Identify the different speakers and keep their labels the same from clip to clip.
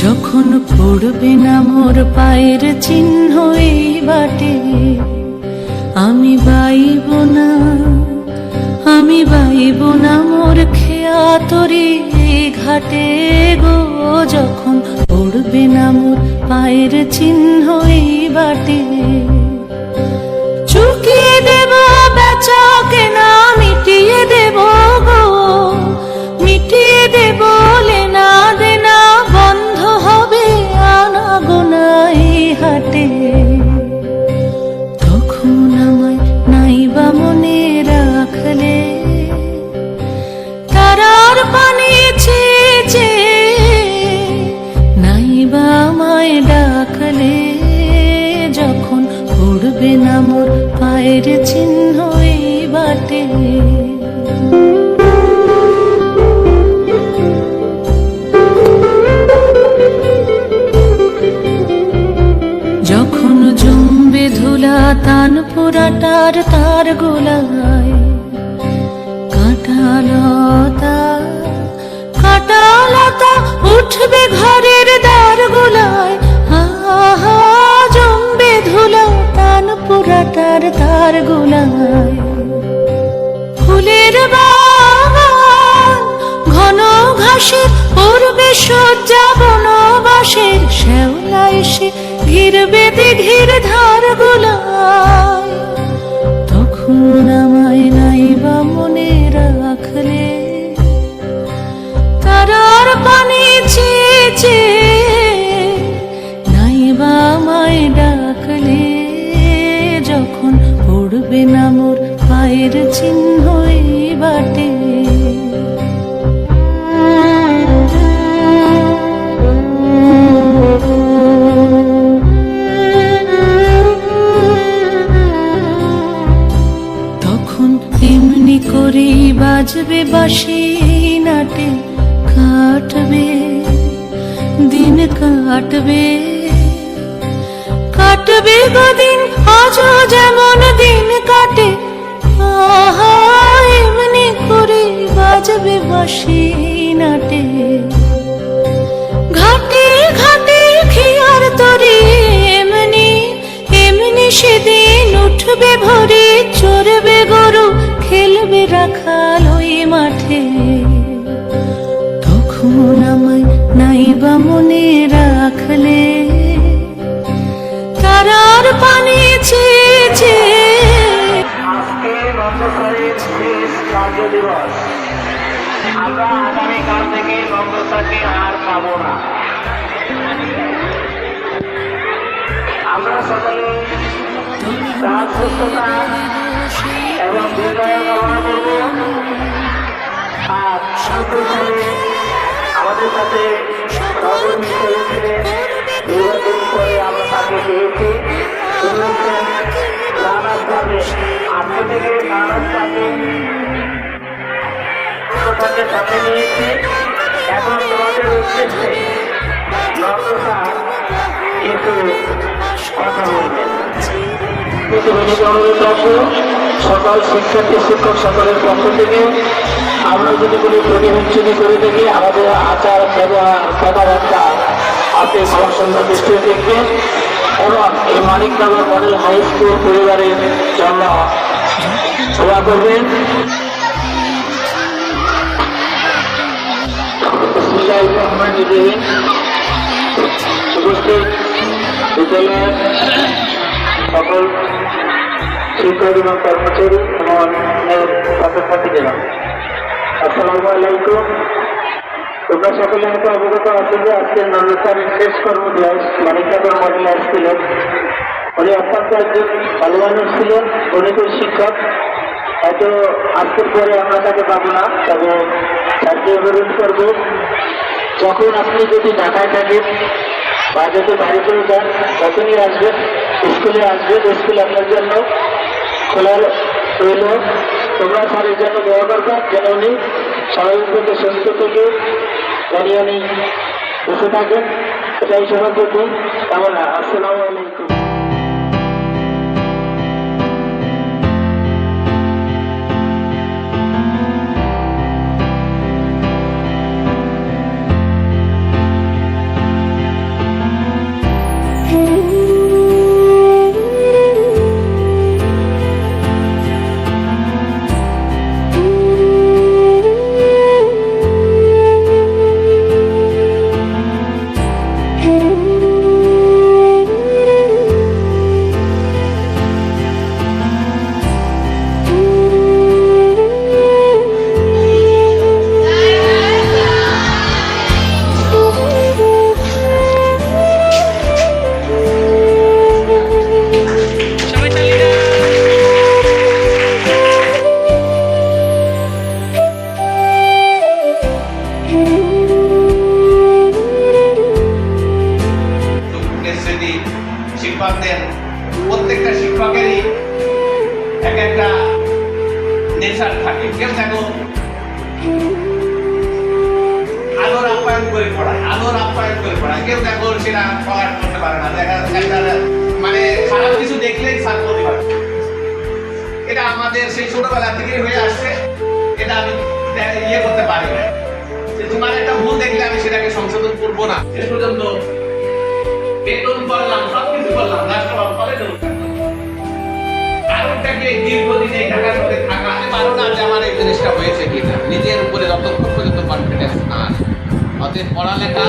Speaker 1: যখন পড়বে না মোর পায়ের চিহ্ন এই বাটে, আমি বাইব না, আমি বাইব না মোর খেয়া তরি ঘাটে গো। যখন পড়বে না মোর পায়ের চিহ্ন এই বাটে, চুকিয়ে দেব বেচা কেনা, মিটিয়ে দেব গো, মিটিয়ে দেব লেনা দেনা, বন্ধ হবে আনা গোনা এই হাটে। তখন আমায় নাইবা মনে রাখলে, তারার পানি চেয়ে নাইবা আমায় ডাকলে, যখন পড়বে না মোর পায়ের চিহ্ন এই বাটে। যখন জমবে ধুলা তান পোড়াটার তার গোলায়, কাঁটালতা কাঁটালতা উঠবে ঘরের দ্বার গোলায়, আহা জমবে ধুলা তান পোড়াটার তার গোলায়। ফুলের বাগান ঘন ঘাসের পূর্বে সজ্জা বনবাসের, শ্যাওলা এসে ঘিরবে দিঘির ধার গোলায়। তখন আমায় নাইবা মনে রাখলে, তারার পানি চেয়ে নাইবা আমায় ডাকলে, যখন পড়বে না মোর পায়ের চিহ্ন এই বাটে। তখন এমনি করেই বাজবে বাঁশি নাটে, কাটবে দিন কাটবে, কাটবে গদিন আজও যেমন দিন কাটে, আহা এমনি করে বাজবে বাঁশি নাটে। ঘাটে ঘাটে খেয়ার তরি এমনি এমনি সেদিন উঠবে ভরে, চড়বে গরু খেলবে রাখাল ওই মাঠে। তখন আমায় নাইবা মনে রাখলে, তারার পানি চেয়ে
Speaker 2: আজকে বঙ্গোপসাগরের শেষ কার্য দিবস। আমরা আগামীকাল থেকে বঙ্গোপসাগরকে আর পাবো না। আমরা সকলে তার সুস্থতা এবং বিজয় কামনা করব। আর সাথে আমাদের সাথে সহযোগী হয়েছিলেন, দীর্ঘদিন পরে আমরা তাকে পেয়েছি। শুনেছেন নানাভাবে আজকে থেকে নানাভাবে তাকে সাথে নিয়েছি। এখন তোমাদের উদ্দেশ্যে নন্দা কিছু কথা বলবেন। অনুরোধ রাখবো সকল শিক্ষার্থী শিক্ষক সকলের পক্ষ থেকে, আমরা যদি কোনো প্রতিহিংসনী করে থাকি, আমাদের আচার ব্যবহার কথাবার্তা আপনি সুন্দর দৃষ্টিতে দেখবেন এবং এই মানিকনগর মডেল হাই স্কুল পরিবারের জন্য দোয়া করবেন। উপস্থিত বিদ্যালয়ের সকল শিক্ষক এবং কর্মচারী এবং ছাত্রছাত্রীরা আসসালামু আলাইকুম। তোমরা সকলে হয়তো অবগত আছে যে আজকে নন্দস্থানের শেষ কর্মদিবস মানিকনগর মডেল হাই স্কুলের। উনি অত্যন্ত একজন ভালো মানুষ ছিলেন, গণিতের শিক্ষক। হয়তো আজকের পরে আমরা তাকে পাবো না, তবে তাকে অনুরোধ করবো যখন আপনি যদি ঢাকায় থাকেন বা যদি বাড়িতেও যান, তখনই আসবেন, স্কুলে আসবেন। স্কুল আপনার জন্য খোলা রইল। তোমরা স্যারের জন্য দোয়া করবেন যেন উনি স্বাভাবিকভাবে সুস্থ থেকে জানি বসে থাকেন, এটাই সবার প্রতি কামনা। আসসালামু আলাইকুম।
Speaker 3: শিক্ষকদের প্রত্যেকটা শিক্ষকেরই এক একটা নেশার থাকে। কেউ দেখো আলোর আপ্যায়ন করে পড়ায়, কেউ দেখো সেটা পড়ার করতে পারে না, দেখা একটা মানে খারাপ কিছু দেখলেই ছাত্র দিবারে। এটা আমাদের সেই ছোটবেলা থেকেই হয়ে আসছে, এটা আমি ইয়ে করতে পারি না। তোমার একটা ভুল দেখলে আমি সেটাকে সংশোধন করবো না। শেষ পর্যন্ত বেতন করলাম, সবকিছু করলাম, কারণটাকে দীর্ঘদিন এই ঢাকার মধ্যে থাকা পারো না যে আমার এই জিনিসটা হয়েছে কিনা, নিজের উপরে যতক্ষণ পর্যন্ত কনফিডেন্স না। অতএব পড়ালেখা,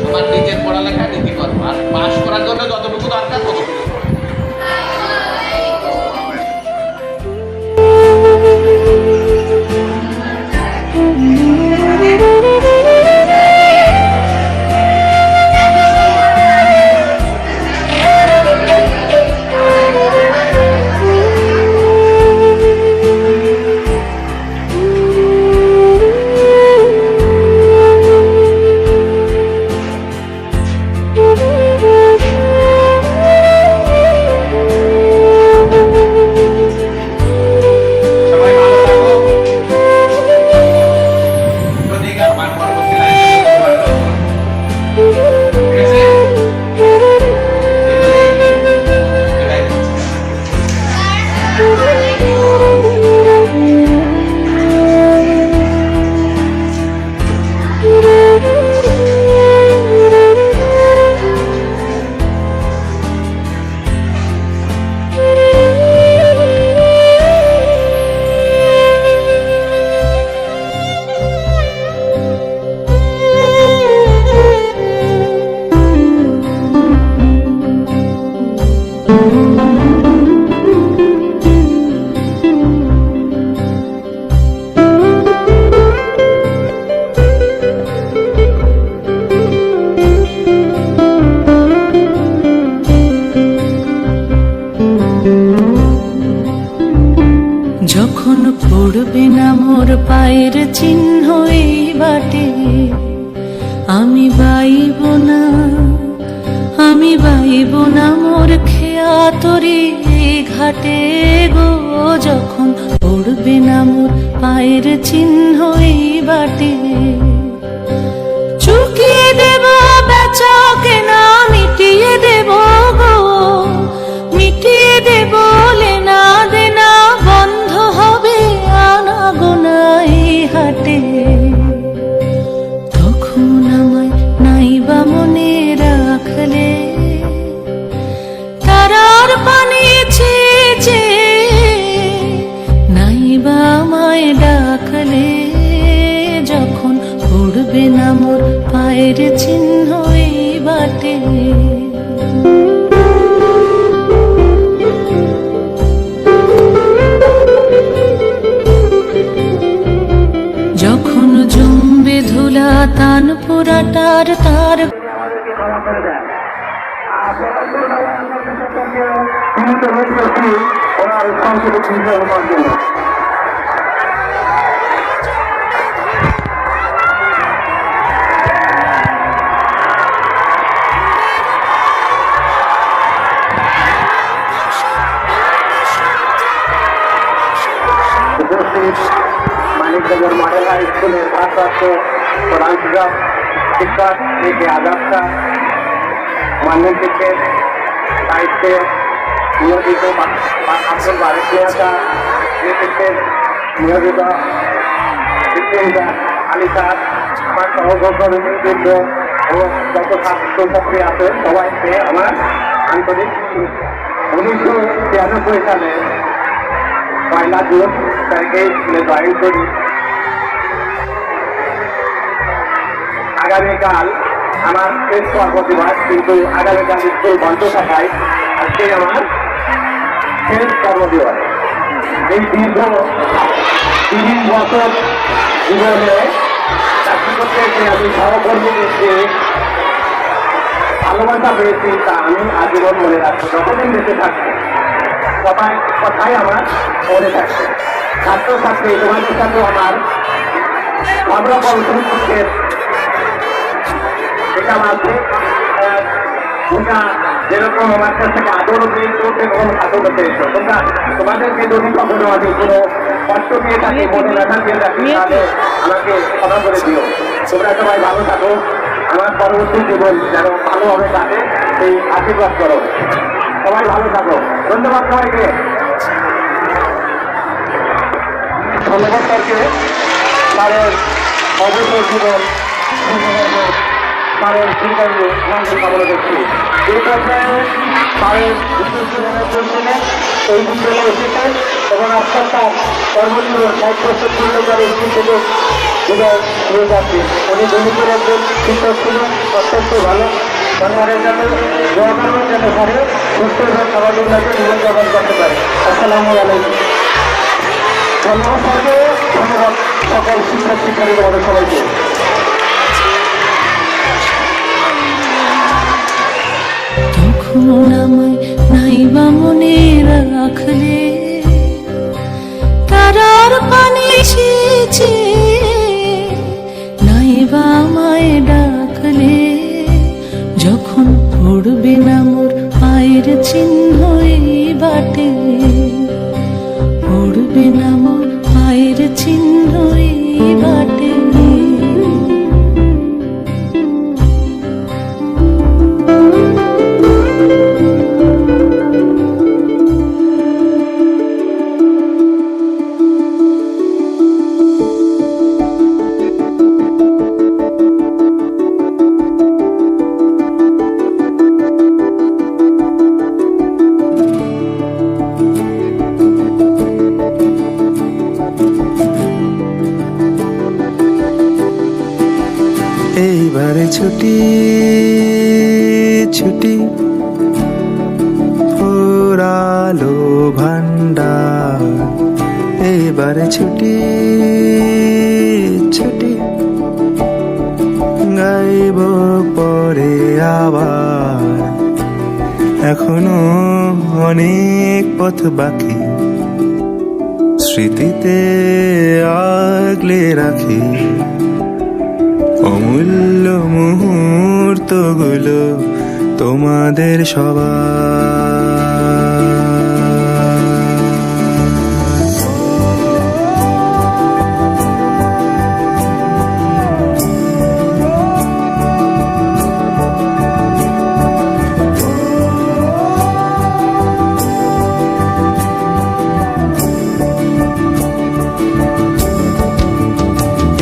Speaker 3: আমার নিজের পড়ালেখা নীতি করবো, আর পাস করার জন্য যতটুকু দরকার ততটুকু।
Speaker 1: যখন পড়বে না মোর পায়ের চিহ্ন এই বাটে, আমি বাইব না মোর খেয়া তরি ঘাটে গো। যখন পড়বে না মোর পায়ের চিহ্ন এই বাটে, চুকিয়ে দেব বেচা কেনা, মিটিয়ে দেব গো, মিটিয়ে দেব লেনা দেনা, বন্ধ হবে আনা গোনা এই হাটে। তখন আমায় নাইবা মনে রাখলে, তারার পানি চেয়েছে নাইবা আমায় ডাকলে। যখন পড়বে না মোর পায়ের চিহ্ন এই বাটে, যখন জমবে ধুলা তান পোড়াটার তার
Speaker 2: উপস্থিত মানিক কলেজের মডেল হাই স্কুলের ভারপ্রাপ্ত প্রধান শিক্ষক একে আজাদ শাহ মাননীয় শিক্ষকের দায়িত্বে নিয়োজিত আব্দুল বারিক মিয়া নেতৃত্বে নিয়োজিত শিক্ষিকা আলী শাহ, আমার সহকর্মীবৃন্দ ও যত ছাত্রছাত্রী আছে সবাইকে আমার আন্তরিক 1993 সালে 1 জুন তারিখে স্কুলে জয়েন করি। আগামীকাল আমার শেষ কর্মদিবস, কিন্তু আগামীকাল স্কুল বন্ধ থাকায় আজকে আমার শেষ কর্মদিবস। এই দীর্ঘ 30 বছর জীবনে চাকরি করতে এসে আমি সহকর্মীদেরকে ভালোবাসা পেয়েছি, তা আমি আজীবন মনে রাখবো। যতদিন বেঁচে থাকবো সবাই কথাই আমার মনে থাকবে। ছাত্রছাত্রী তোমাদের সাথে আমার আমরা কলসের এটা মাঝে যেরকম আমার কাছ থেকে আদরও পেয়েছো সেরকম আদরও পেয়েছো। তোমরা তোমাদেরকে যদি কখনো আমি কোনো কষ্ট পেয়ে থাকি, মনে ব্যথা পেয়ে থাকি, তাহলে আমাকে ক্ষমা করে দিও। তোমরা সবাই ভালো থাকো, আমার পরবর্তী জীবন যেন ভালোভাবে কাটে সেই আশীর্বাদ করো। সবাই ভালো থাকো, ধন্যবাদ সবাইকে। ধন্যবাদ স্যারকে, তাদের অবসর জীবন তাদের দীর্ঘায়ু মঙ্গল কামনা করছি। এই পর্যায়ে তাদের বিশ্ববিদ্যালয়ের জন্য এই বিদ্যালয়ে এসেছেন এবং আজকাল তার কর্মজীবন 60 বছর পূর্ণকালে স্কুল থেকে বিদায় হয়ে যাচ্ছে। উনি দৈনিকের একজন শিক্ষক ছিলেন, অত্যন্ত ভালো। সরকারের জন্য জনগণের জন্য ঘরে সুস্থ এবং স্বাভাবিক ভাবে জীবনযাপন করতে পারে। আসসালামু আলাইকুম। ধন্যবাদ সরকার, ধন্যবাদ সকল শিক্ষক শিক্ষার্থী আমাদের সবাইকে।
Speaker 1: তখন আমায় নাইবা মনে রাখলে, তারার পানি সেচে নাইবা আমায় ডাকলে, যখন পড়বে না মোর পায়ের চিহ্ন এই বাটে, পড়বে না মোর পায়ের চিহ্ন এই বাটে।
Speaker 4: এইবারে ছুটি ছুটি ফুরালো ভান্ডার, এইবারে ছুটি ছুটি গাইব পরে আবার। এখনো অনেক পথ বাকি, স্মৃতিতে আগলে রাখি অমূল্য মুহূর্তগুলো তোমাদের সবার।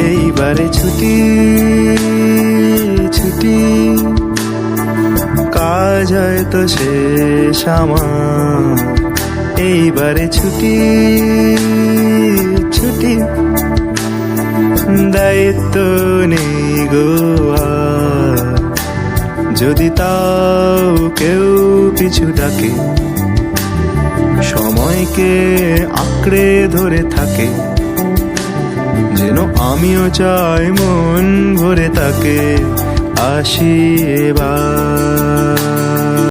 Speaker 4: এইবারে ছুটি ছুটি কাজ হয়তো শেষ আমার, এইবারে ছুটি ছুটি দায়িত্ব নেই গো আর। যদি তাও কেউ পিছু ডাকে, সময়কে আঁকড়ে ধরে থাকে, যেন আমিও চাই মন ভরে তাকে আসি এবার।